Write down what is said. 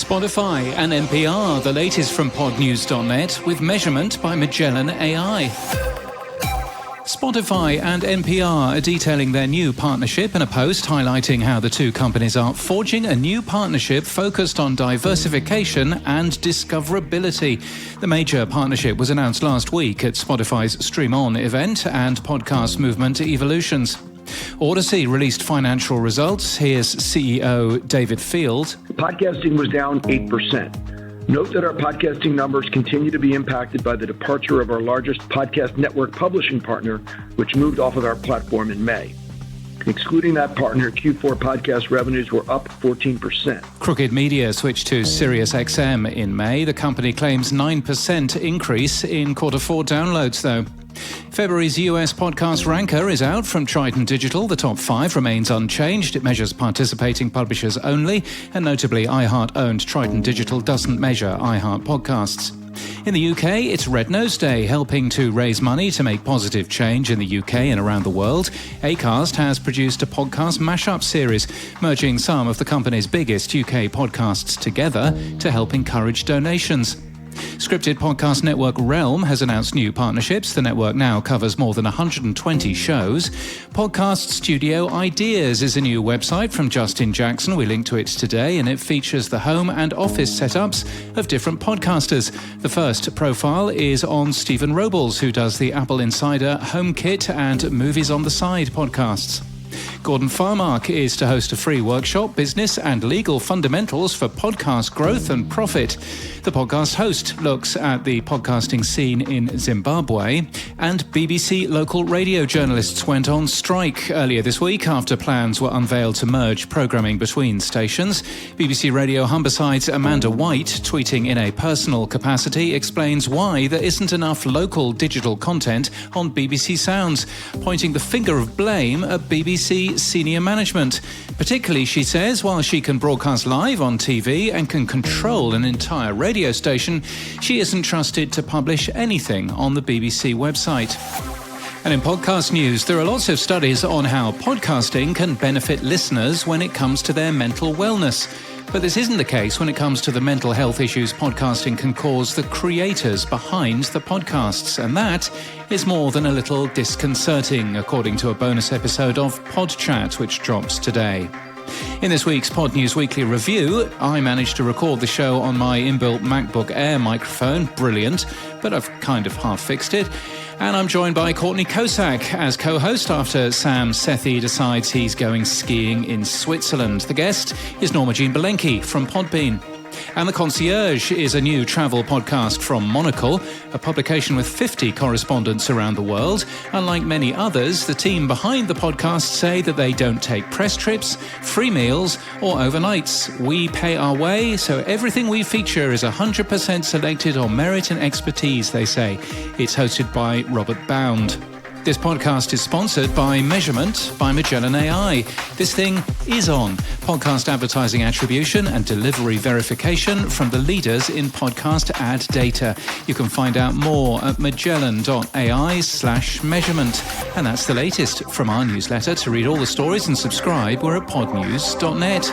Spotify and NPR, the latest from Podnews.net, with measurement by Magellan AI. Spotify and NPR are detailing their new partnership in a post highlighting how the two companies are forging a new partnership focused on diversification and discoverability. The major partnership was announced last week at Spotify's Stream On event and podcast movement Evolutions. Audacy released financial results. Here's CEO David Field. Podcasting was down 8%. Note that our podcasting numbers continue to be impacted by the departure of our largest podcast network publishing partner, which moved off of our platform in May. Excluding that partner, Q4 podcast revenues were up 14%. Crooked Media switched to SiriusXM in May. The company claims 9% increase in Q4 downloads, though. February's US podcast ranker is out from Triton Digital. The top 5 remains unchanged. It measures participating publishers only, and notably iHeart-owned Triton Digital doesn't measure iHeart podcasts. In the UK, it's Red Nose Day, helping to raise money to make positive change in the UK and around the world. Acast has produced a podcast mashup series, merging some of the company's biggest UK podcasts together to help encourage donations. Scripted podcast network Realm has announced new partnerships. The network now covers more than 120 shows. Podcast Studio Ideas is a new website from Justin Jackson. We link to it today, and it features the home and office setups of different podcasters. The first profile is on Stephen Robles, who does the Apple Insider, HomeKit, and Movies on the Side podcasts. Gordon Farmark is to host a free workshop, Business and Legal Fundamentals for Podcast Growth and Profit. The podcast host looks at the podcasting scene in Zimbabwe, and BBC local radio journalists went on strike earlier this week after plans were unveiled to merge programming between stations. BBC Radio Humberside's Amanda White, tweeting in a personal capacity, explains why there isn't enough local digital content on BBC Sounds, pointing the finger of blame at BBC senior management. Particularly, she says, while she can broadcast live on TV and can control an entire radio station, she isn't trusted to publish anything on the BBC website. And in podcast news, there are lots of studies on how podcasting can benefit listeners when it comes to their mental wellness. But this isn't the case when it comes to the mental health issues podcasting can cause the creators behind the podcasts. And that is more than a little disconcerting, according to a bonus episode of Pod Chat, which drops today. In this week's Pod News Weekly Review, I managed to record the show on my inbuilt MacBook Air microphone. Brilliant, but I've kind of half-fixed it. And I'm joined by Courtney Kosak as co-host after Sam Sethi decides he's going skiing in Switzerland. The guest is Norma Jean Belenki from Podbean. And The Concierge is a new travel podcast from Monocle, a publication with 50 correspondents around the world. Unlike many others, the team behind the podcast say that they don't take press trips, free meals, or overnights. We pay our way, so everything we feature is 100% selected on merit and expertise, they say. It's hosted by Robert Bound. This podcast is sponsored by Measurement by Magellan AI. This thing is on. Podcast advertising attribution and delivery verification from the leaders in podcast ad data. You can find out more at magellan.ai/measurement. And that's the latest from our newsletter. To read all the stories and subscribe, we're at podnews.net.